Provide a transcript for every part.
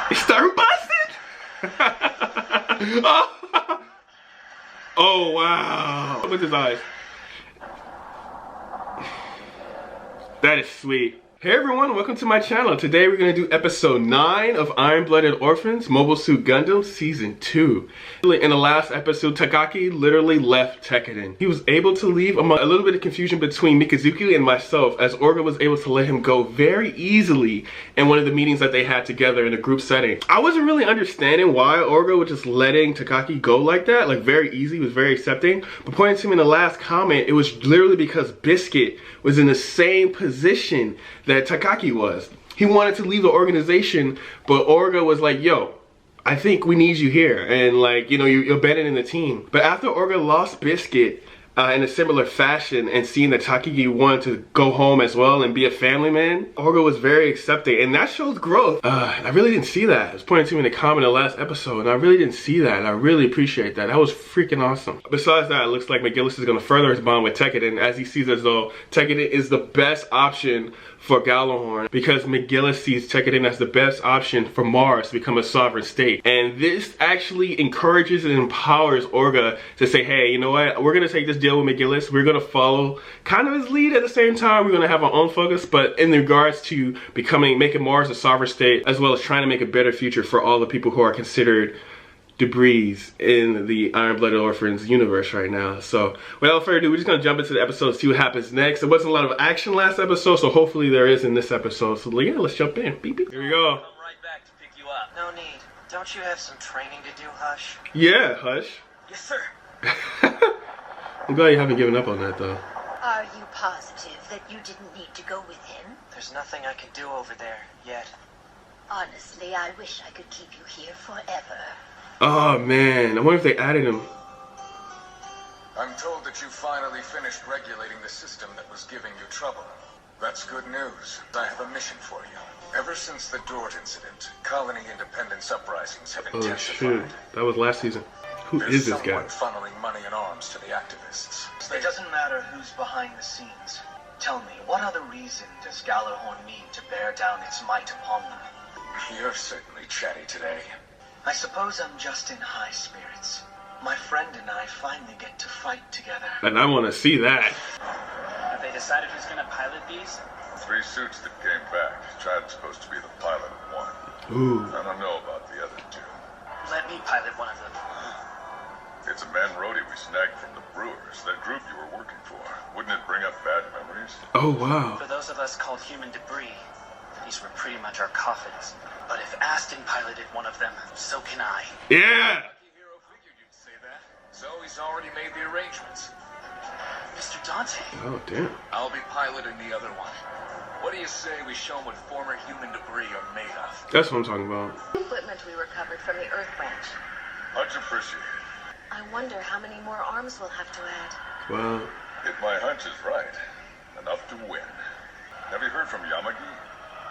He started busting? Oh, wow. Look at his eyes. That is sweet. Hey everyone, welcome to my channel. Today we're going to do episode 9 of Iron-Blooded Orphans Mobile Suit Gundam Season 2. In the last episode, Takaki literally left Tekkadan. He was able to leave among a little bit of confusion between Mikazuki and myself, as Orga was able to let him go very easily in one of the meetings that they had together in a group setting. I wasn't really understanding why Orga was just letting Takaki go like that, like very easy, was very accepting. But pointing to him in the last comment, it was literally because Biscuit was in the same position that Takaki was. He wanted to leave the organization, but Orga was like, yo, I think we need you here, and like, you know, you're abandoning the team. But after Orga lost Biscuit in a similar fashion, and seeing that Takaki wanted to go home as well and be a family man, Orga was very accepting, and that shows growth. I really didn't see that. I was pointing to me in the comment in the last episode, and I really didn't see that, and I really appreciate that. That was freaking awesome. Besides that, it looks like McGillis is going to further his bond with Tekkadan, as he sees as though Tekkadan is the best option for Gjallarhorn, because McGillis sees Tekkadan as the best option for Mars to become a sovereign state. And this actually encourages and empowers Orga to say, hey, you know what, we're going to take this deal with McGillis, we're going to follow kind of his lead. At the same time, we're going to have our own focus, but in regards to making Mars a sovereign state, as well as trying to make a better future for all the people who are considered debris in the Iron-Blooded Orphans universe right now. So without further ado, we're just gonna jump into the episode, see what happens next. There wasn't a lot of action last episode, so hopefully there is in this episode. So yeah, let's jump in. Beep, beep. Here we go. Come right back to pick you up. No need. Don't you have some training to do, Hush? Yeah, Hush. Yes, sir. I'm glad you haven't given up on that though. Are you positive that you didn't need to go with him? There's nothing I can do over there yet. Honestly, I wish I could keep you here forever. Oh man, I wonder if they added him. I'm told that you finally finished regulating the system that was giving you trouble. That's good news. I have a mission for you. Ever since the Dort incident, colony independence uprisings have intensified. Oh shoot, that was last season. Who is this guy? There's someone funneling money and arms to the activists. It doesn't matter who's behind the scenes. Tell me, what other reason does Gjallarhorn need to bear down its might upon them? You're certainly chatty today. I suppose I'm just in high spirits. My friend and I finally get to fight together. And I want to see that. Have they decided who's gonna pilot these? 3 suits that came back. Chad's supposed to be the pilot of one. Ooh. I don't know about the other 2. Let me pilot one of them. It's a man roadie we snagged from the Brewers, that group you were working for. Wouldn't it bring up bad memories? Oh wow. For those of us called human debris, these were pretty much our coffins. But if Aston piloted one of them, so can I. Yeah! Lucky Hero figured you'd say that. So he's already made the arrangements. Mr. Dante. Oh damn. I'll be piloting the other one. What do you say we show him what former human debris are made of? That's what I'm talking about. Equipment we recovered from the Earth branch. Much appreciated. I wonder how many more arms we'll have to add. Wow. If my hunch is right, enough to win. Have you heard from Yamagi?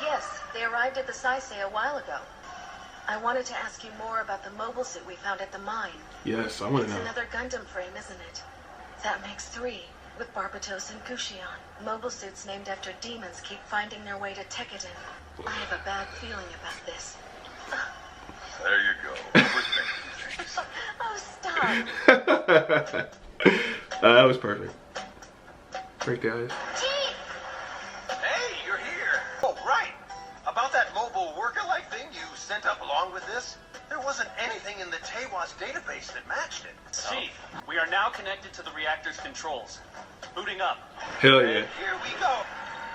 Yes, they arrived at the Saisei a while ago. I wanted to ask you more about the mobile suit we found at the mine. Yes, I want to It's know. another Gundam frame, isn't it? That makes 3, with Barbatos and Gushion. Mobile suits named after demons keep finding their way to Tekkadan. I have a bad feeling about this. There you go. Overthinking things. Oh, stop. That was perfect. Break the ice. Hey, you're here. Oh, right. About that mobile worker-like thing you sent up along with this, there wasn't anything in the Tewa's database that matched it. Chief, we are now connected to the reactor's controls. Booting up. Hell yeah. And here we go.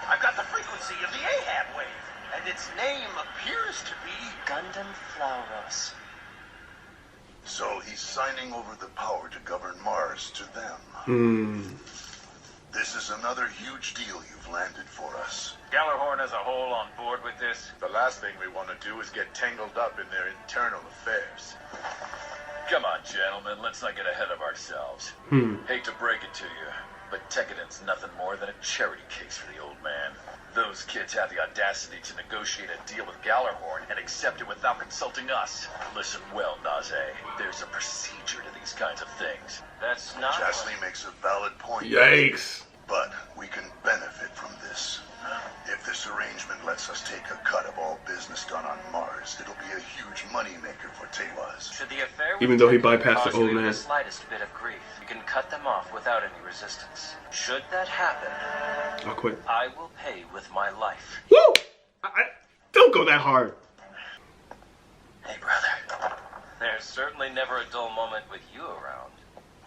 I've got the frequency of the Ahab wave, and its name appears to be Gundam Flauros. So he's signing over the power to govern Mars to them. Hmm. This is another huge deal you've landed for us. Gjallarhorn as a whole on board with this. The last thing we want to do is get tangled up in their internal affairs. Come on, gentlemen, let's not get ahead of ourselves. Hate to break it to you, but Tekkadan's nothing more than a charity case for the old man. Those kids have the audacity to negotiate a deal with Gjallarhorn and accept it without consulting us. Listen well, Naze. There's a procedure to these kinds of things. That's not Chesley makes a valid point. Yikes. But we can benefit from this. If this arrangement lets us take a cut of all business done on Mars, it'll be a Even though he Tekkadan bypassed the cause old you even man. the slightest bit of grief, you can cut them off without any resistance. Should that happen, I'll quit. I will pay with my life. Woo! Don't go that hard. Hey, brother. There's certainly never a dull moment with you around.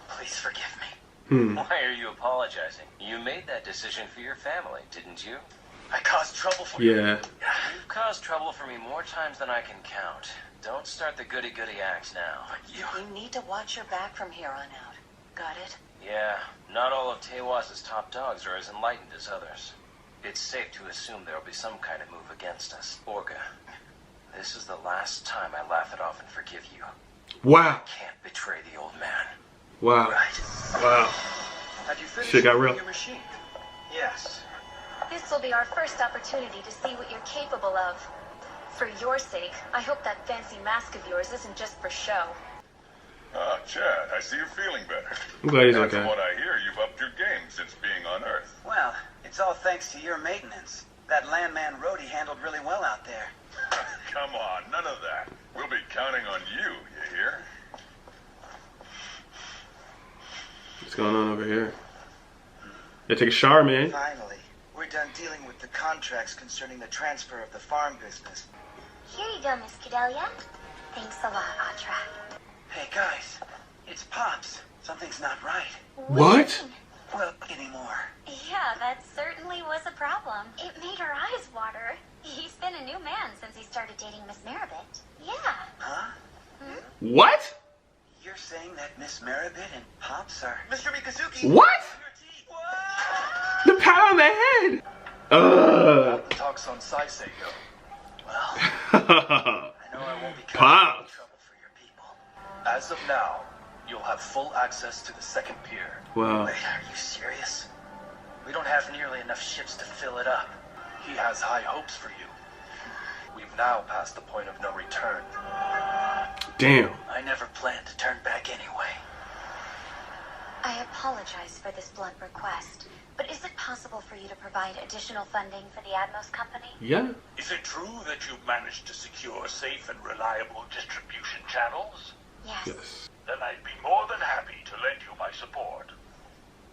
Please forgive me. Why are you apologizing? You made that decision for your family, didn't you? I caused trouble for you. Yeah. You've caused trouble for me more times than I can count. Don't start the goody-goody acts now. You need to watch your back from here on out. Got it? Yeah, not all of Teiwaz's top dogs are as enlightened as others. It's safe to assume there'll be some kind of move against us. Orga, this is the last time I laugh it off and forgive you. Wow. Can't betray the old man. Wow. Right. Wow. Have you finished Shit got real. your machine? Yes. This will be our first opportunity to see what you're capable of. For your sake, I hope that fancy mask of yours isn't just for show. Ah, Chad, I see you're feeling better. I'm glad he's And okay. from what I hear, you've upped your game since being on Earth. Well, it's all thanks to your maintenance. That landman Rhodey handled really well out there. Come on, none of that. We'll be counting on you hear? What's going on over here? Yeah, take a shower, man. Finally, we're done dealing with the contracts concerning the transfer of the farm business. Here you go, Miss Cadelia. Thanks a lot, Atra. Hey, guys. It's Pops. Something's not right. What? Well, anymore. Yeah, that certainly was a problem. It made her eyes water. He's been a new man since he started dating Miss Maribit. Yeah. Huh? What? You're saying that Miss Maribit and Pops are... Mr. Mikazuki! What? The pat on the head. Talks on Saiseiyo. Well, I know I won't be causing any Pops. trouble for your people. As of now, you'll have full access to the second pier. Wow. Wait, are you serious? We don't have nearly enough ships to fill it up. He has high hopes for you. We've now passed the point of no return. Damn. I never planned to turn back anyway. I apologize for this blunt request, but is it possible for you to provide additional funding for the Atmos Company? Yeah. Is it true that you've managed to secure safe and reliable distribution channels? Yes. Yes. Then I'd be more than happy to lend you my support.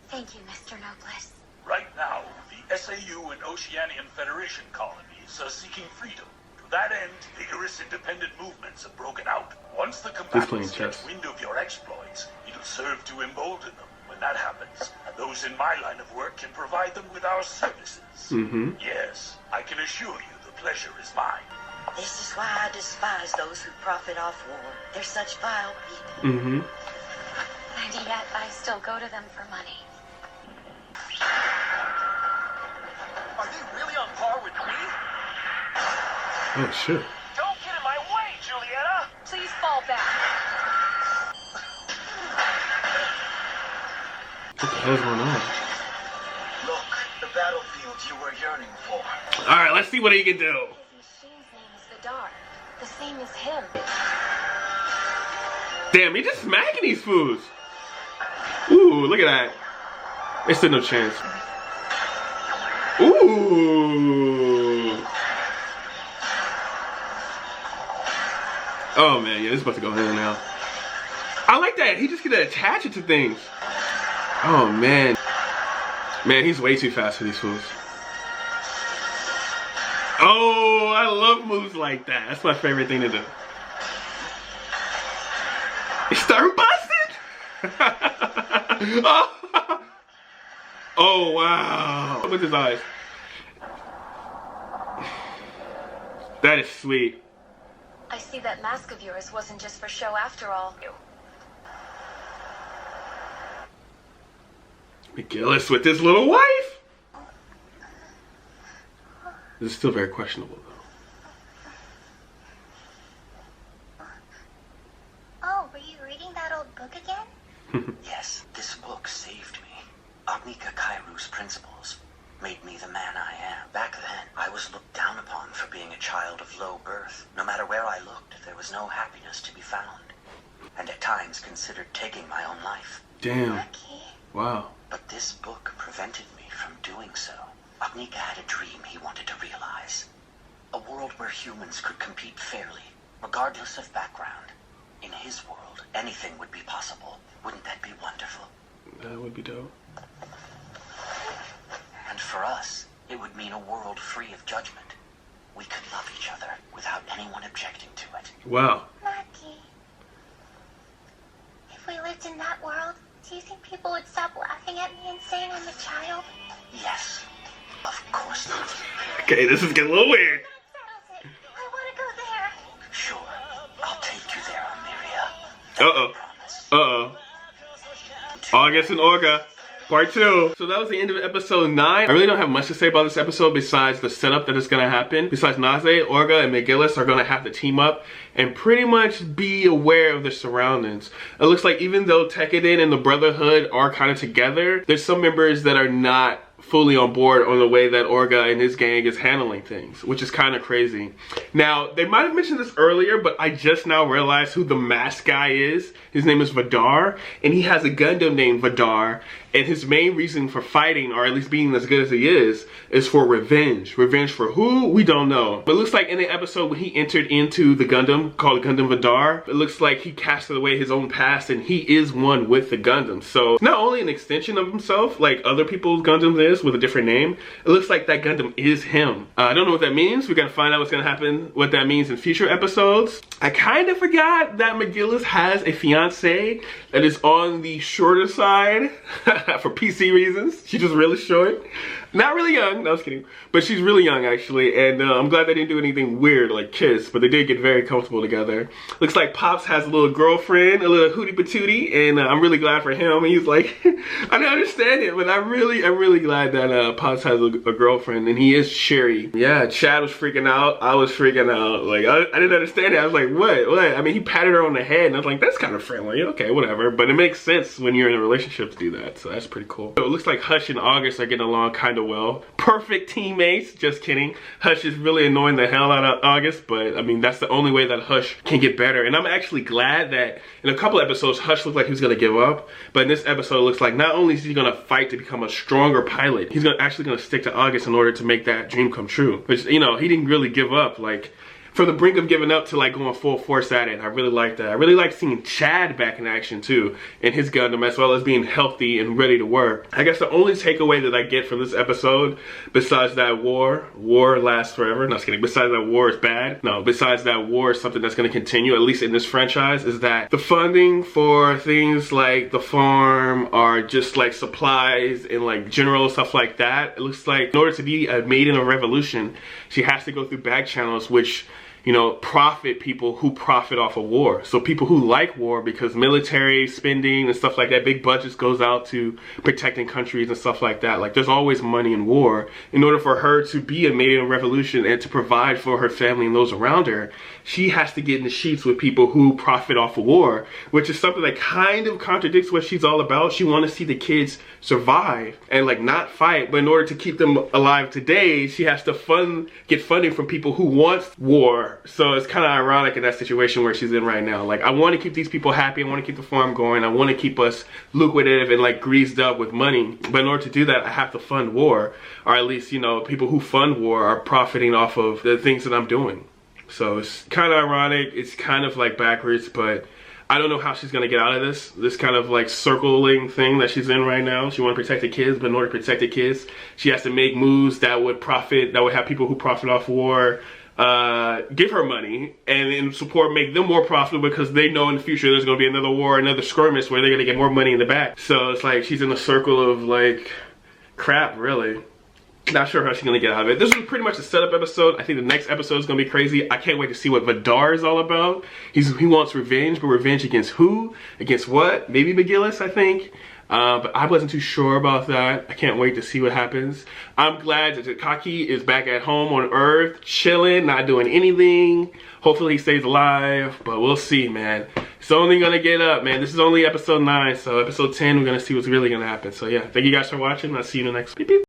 Thank you, Mr. Nobles. Right now, the SAU and Oceanian Federation colonies are seeking freedom. To that end, vigorous independent movements have broken out. Once the playing combatants chess. get wind of your exploits, it'll serve to embolden them. When that happens, those in my line of work can provide them with our services. Yes, I can assure you the pleasure is mine. This is why I despise those who profit off war. They're such vile people. And yet, I still go to them for money. Are they really on par with me? Oh shit. Don't get in my way, Julieta! Please fall back. What the hell's going on? Look, the battlefield you were yearning for. Alright, let's see what he can do. His machine's name is Vidar. The same as him. Damn, he just smacking these fools. Ooh, look at that. There's still no chance. Ooh. Oh man, yeah, this is about to go in now. I like that. He just gonna attach it to things. Oh man. Man, he's way too fast for these fools. Oh, I love moves like that. That's my favorite thing to do. Start busting! Oh wow. Look at his eyes. That is sweet. I see that mask of yours wasn't just for show after all. McGillis with his little wife. This is still very questionable though. Oh, were you reading that old book again? Yes, this book saved me. Agnika Kairu's principles made me the man I am. Back then, I was looked down upon for being a child of low birth. No matter where I looked, there was no happiness to be found. And at times considered taking my own life. Damn. Okay. Wow. But this book prevented me from doing so. Agnika had a dream he wanted to realize. A world where humans could compete fairly, regardless of background. In his world, anything would be possible. Wouldn't that be wonderful? That would be dope. And for us, it would mean a world free of judgment. We could love each other without anyone objecting to it. Wow. Lucky. If we lived in that world, do you think people would stop laughing at me and saying I'm a child? Yes. Of course not. Okay, this is getting a little weird. That settles it. I want to go there. Sure. I'll take you there, Amiria. Uh-oh. Uh-oh. August and Orga. Part 2. So that was the end of episode 9. I really don't have much to say about this episode besides the setup that is going to happen. Besides Naze, Orga, and McGillis are going to have to team up and pretty much be aware of their surroundings. It looks like even though Tekkadan and the Brotherhood are kind of together, there's some members that are not fully on board on the way that Orga and his gang is handling things, which is kind of crazy. Now, they might have mentioned this earlier, but I just now realized who the masked guy is. His name is Vidar, and he has a Gundam named Vidar, and his main reason for fighting, or at least being as good as he is for revenge. Revenge for who? We don't know. But it looks like in the episode when he entered into the Gundam, called Gundam Vidar, it looks like he casted away his own past, and he is one with the Gundam. So, not only an extension of himself, like other people's Gundams is, with a different name, it looks like that Gundam is him. I don't know what that means. We're gonna find out what's gonna happen, what that means in future episodes. I kind of forgot that McGillis has a fiance that is on the shorter side for PC reasons. She's just really short. Not really young, no, I was kidding. But she's really young actually, and I'm glad they didn't do anything weird like kiss, but they did get very comfortable together. Looks like Pops has a little girlfriend, a little hootie patootie, and I'm really glad for him. And he's like, I don't understand it, but I'm really glad that Pops has a girlfriend, and he is Sherry. Yeah, Chad was freaking out. I was freaking out. Like, I didn't understand it. I was like, what? I mean, he patted her on the head, and I was like, that's kind of friendly. Okay, whatever. But it makes sense when you're in a relationship to do that, so that's pretty cool. So it looks like Hush and August are getting along kind of well. Perfect teammates. Just kidding. Hush is really annoying the hell out of August, but I mean, that's the only way that Hush can get better. And I'm actually glad that in a couple episodes, Hush looked like he was going to give up. But in this episode, it looks like not only is he going to fight to become a stronger pilot, he's actually going to stick to August in order to make that dream come true. Which, you know, he didn't really give up. Like, from the brink of giving up to like going full force at it. I really like that. I really like seeing Chad back in action too, in his Gundam, as well as being healthy and ready to work. I guess the only takeaway that I get from this episode, besides that war lasts forever. No, just kidding. Besides that war is bad. No, besides that war is something that's going to continue, at least in this franchise, is that the funding for things like the farm are just like supplies and like general stuff like that. It looks like in order to be a maiden of revolution, she has to go through back channels, which, you know, profit people who profit off of war. So people who like war, because military spending and stuff like that, big budgets goes out to protecting countries and stuff like that. Like, there's always money in war. In order for her to be a maiden of revolution and to provide for her family and those around her, she has to get in the sheets with people who profit off of war, which is something that kind of contradicts what she's all about. She wants to see the kids survive and like not fight, but in order to keep them alive today, she has to get funding from people who want war. So it's kind of ironic in that situation where she's in right now. Like, I want to keep these people happy. I want to keep the farm going. I want to keep us lucrative and like greased up with money. But in order to do that, I have to fund war. Or at least, you know, people who fund war are profiting off of the things that I'm doing. So it's kind of ironic. It's kind of like backwards, but I don't know how she's going to get out of this kind of like circling thing that she's in right now. She wants to protect the kids, but in order to protect the kids, she has to make moves that would have people who profit off war give her money and in support, make them more profitable, because they know in the future there's going to be another war, another skirmish where they're going to get more money in the back. So it's like she's in a circle of like crap, really. Not sure how she's going to get out of it. This was pretty much a setup episode. I think the next episode is going to be crazy. I can't wait to see what Vidar is all about. He wants revenge, but revenge against who? Against what? Maybe McGillis, I think. But I wasn't too sure about that. I can't wait to see what happens. I'm glad that Takaki is back at home on Earth, chilling, not doing anything. Hopefully he stays alive, but we'll see, man. It's only gonna get up, man. This is only episode 9, so episode 10, we're gonna see what's really gonna happen. So yeah, thank you guys for watching. I'll see you in the next. Beep, beep.